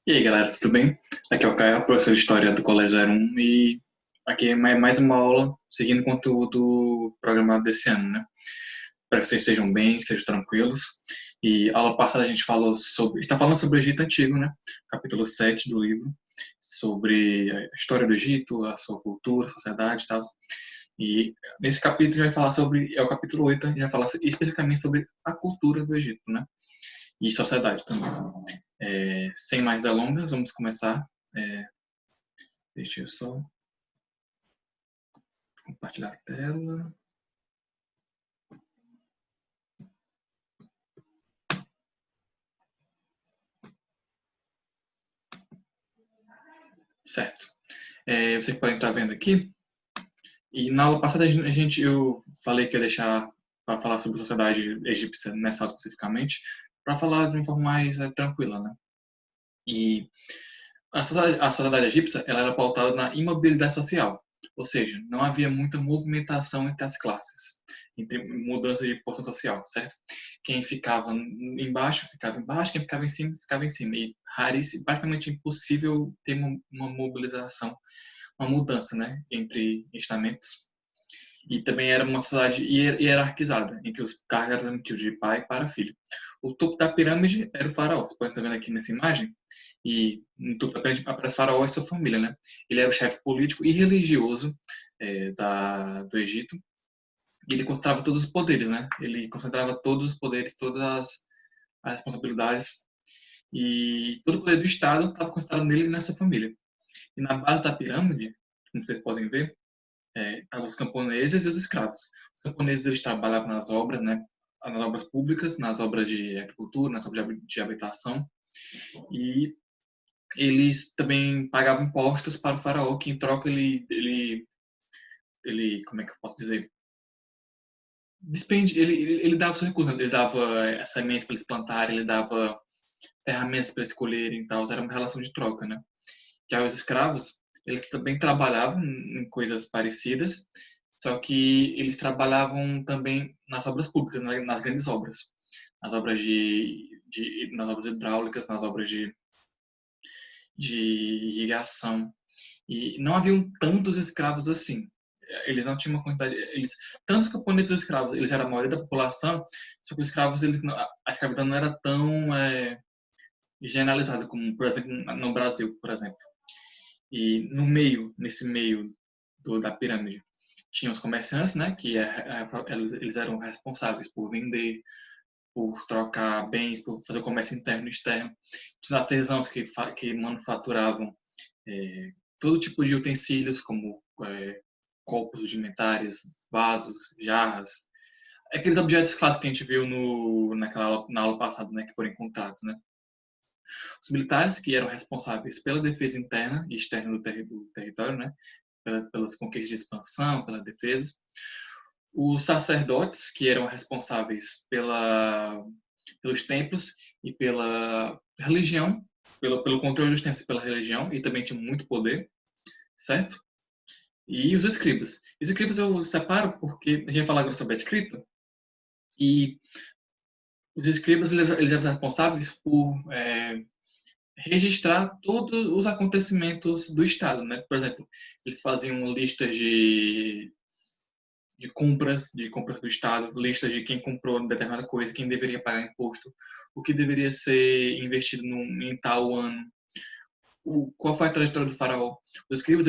E aí, galera, tudo bem? Aqui é o Caio, professor de História do Colégio 01, e aqui é mais uma aula seguindo o conteúdo programado desse ano, né? Espero que vocês estejam bem, estejam tranquilos. E a aula passada a gente está falando sobre o Egito Antigo, né? Capítulo 7 do livro, sobre a história do Egito, a sua cultura, a sociedade e tal. E nesse capítulo a gente vai falar é o capítulo 8, a gente vai falar especificamente sobre a cultura do Egito, né? E sociedade também. Sem mais delongas, vamos começar. É, Deixa eu só compartilhar a tela. Certo. Vocês podem estar vendo aqui. E na aula passada eu falei que ia deixar para falar sobre a sociedade egípcia nessa aula especificamente, para falar de uma forma mais tranquila, né? E a sociedade egípcia ela era pautada na imobilidade social, ou seja, não havia muita movimentação entre as classes, entre mudança de posição social, certo? Quem ficava embaixo, quem ficava em cima. E raríssimo, praticamente impossível ter uma mobilização, uma mudança, né, entre estamentos. E também era uma sociedade hierarquizada, em que os cargos eram transmitidos de pai para filho. O topo da pirâmide era o faraó, você pode estar vendo aqui nessa imagem, e no topo da pirâmide aparece o faraó e sua família, né? Ele era o chefe político e religioso do Egito, e ele concentrava todos os poderes, né? Ele concentrava todos os poderes, todas as responsabilidades, e todo o poder do Estado estava concentrado nele e nessa família. E na base da pirâmide, como vocês podem ver, estavam os camponeses e os escravos. Os camponeses eles trabalhavam nas obras, né? Nas obras públicas, nas obras de agricultura, nas obras de habitação, e eles também pagavam impostos para o faraó, que em troca ele como é que eu posso dizer? Ele dava seus recursos, né? Ele dava sementes para eles plantarem, ele dava ferramentas para eles escolherem e tal, era uma relação de troca, né? Já os escravos, eles também trabalhavam em coisas parecidas, só que eles trabalhavam também nas obras públicas, né? Nas grandes obras, nas obras nas obras hidráulicas, nas obras de irrigação. E não haviam tantos escravos assim. Eles não tinham uma quantidade, tantos camponeses escravos, eles eram a maioria da população, só que os escravos, a escravidão não era tão generalizada como, por exemplo, no Brasil, por exemplo. E nesse meio da pirâmide, tinha os comerciantes, né, eles eram responsáveis por vender, por trocar bens, por fazer o comércio interno e externo. Tinha os artesãos que manufaturavam todo tipo de utensílios, como copos rudimentares, vasos, jarras, aqueles objetos clássicos que a gente viu na aula passada, né, que foram encontrados, né. Os militares, que eram responsáveis pela defesa interna e externa do território, né, pelas conquistas de expansão, pela defesa. Os sacerdotes, que eram responsáveis pelos templos e pela religião, pelo controle dos templos e pela religião, e também tinham muito poder, certo? E os escribas. Os escribas eu separo porque a gente vai falar agora sobre a escrita, e os escribas eles eram responsáveis por registrar todos os acontecimentos do Estado, né? Por exemplo, eles faziam listas de compras do Estado, listas de quem comprou determinada coisa, quem deveria pagar imposto, o que deveria ser investido em tal ano, qual foi a trajetória do faraó. Os escribas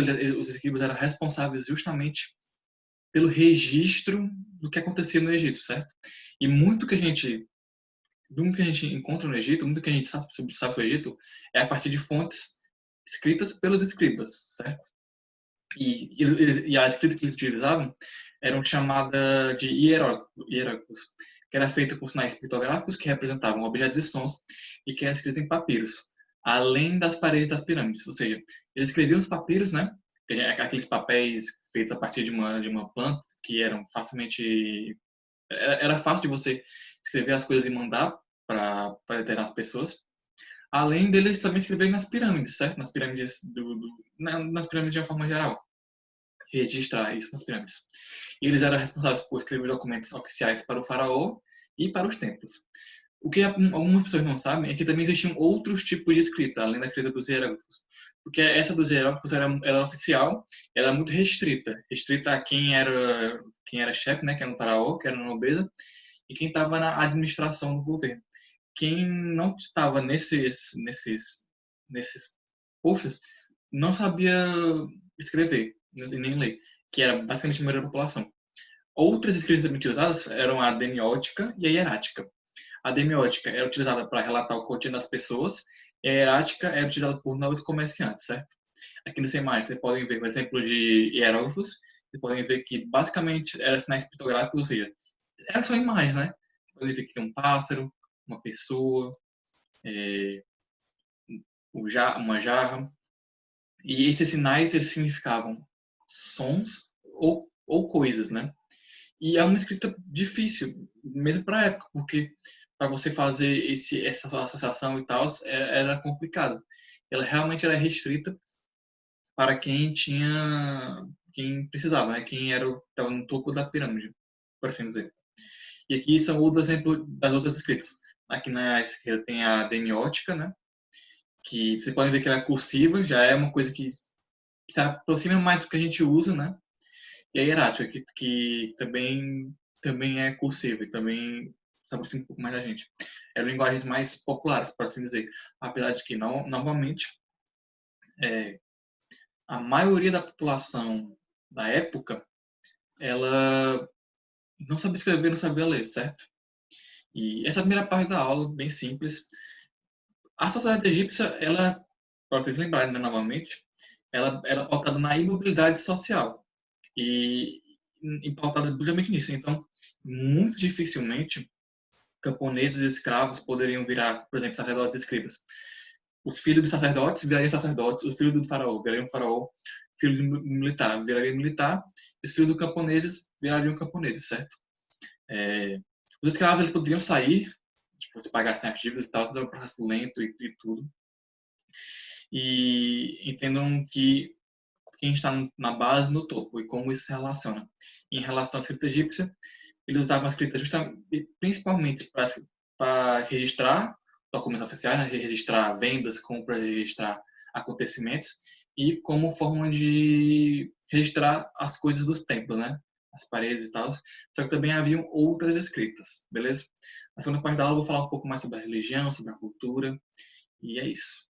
eram responsáveis justamente pelo registro do que acontecia no Egito, certo? E muito que a gente encontra no Egito, muito que a gente sabe sobre o Egito, é a partir de fontes escritas pelos escribas, certo? E a escrita que eles utilizavam eram chamada de hieróglifos, que era feita com sinais pictográficos que representavam objetos e sons e que eram escritos em papiros, além das paredes das pirâmides. Ou seja, eles escreviam os papiros, né? Aqueles papéis feitos a partir de uma planta que eram facilmente era fácil de você escrever as coisas e mandar para determinadas pessoas. Além deles também escreverem nas pirâmides, certo? Nas pirâmides de uma forma geral. Registrar isso nas pirâmides. E eles eram responsáveis por escrever documentos oficiais para o faraó e para os templos. O que algumas pessoas não sabem é que também existiam outros tipos de escrita, além da escrita dos hieróglifos. Porque essa dos hieróglifos era oficial, ela era muito restrita a quem era chefe, né, que era um faraó, que era uma nobreza, e quem estava na administração do governo. Quem não estava nesses postos não sabia escrever e nem ler, que era basicamente a maioria da população. Outras escritas também utilizadas eram a demiótica e a hierática. A demiótica era utilizada para relatar o cotidiano das pessoas e a hierática era utilizada por nobres comerciantes, certo? Aqui nessa imagem vocês podem ver, por exemplo, de hieróglifos, vocês podem ver que basicamente eram sinais pictográficos, ou seja, eram só imagens, né? Vocês podem ver que tem um pássaro, uma pessoa, é, uma jarra, e esses sinais eles significavam sons ou coisas, né? E é uma escrita difícil, mesmo para a época, porque para você fazer essa associação e tal, era complicado. Ela realmente era restrita para quem precisava, né? Quem estava no topo da pirâmide, por assim dizer. E aqui são outros exemplos das outras escritas. Aqui na esquerda tem a demiótica, né? Que você pode ver que ela é cursiva, já é uma coisa que se aproxima mais do que a gente usa, né? E a hierática, que também é cursiva e também se aproxima um pouco mais da gente. É linguagens mais populares, por assim dizer. Apesar de que, não, novamente, é, a maioria da população da época, ela não sabia escrever, não sabia ler, certo? E essa é a primeira parte da aula, bem simples. A sociedade egípcia, ela, para vocês lembrarem, né, novamente, ela era pautada na imobilidade social. E pautada justamente nisso. Então, muito dificilmente camponeses e escravos poderiam virar, por exemplo, sacerdotes e escribas. Os filhos dos sacerdotes virariam sacerdotes, os filhos do faraó virariam faraó, filhos do militar virariam militar, e os filhos dos camponeses virariam camponeses, certo? Os escravos eles poderiam sair, tipo, se pagassem as dívidas e tal, tudo era um processo lento e tudo. E entendam que quem está na base, no topo, e como isso se relaciona. Em relação à escrita egípcia, ele usava a escrita justamente, principalmente para registrar documentos oficiais, né? Registrar vendas, compras, registrar acontecimentos, e como forma de registrar as coisas dos templos, né? As paredes e tal. Só que também haviam outras escritas, beleza? Na segunda parte da aula eu vou falar um pouco mais sobre a religião, sobre a cultura, e é isso.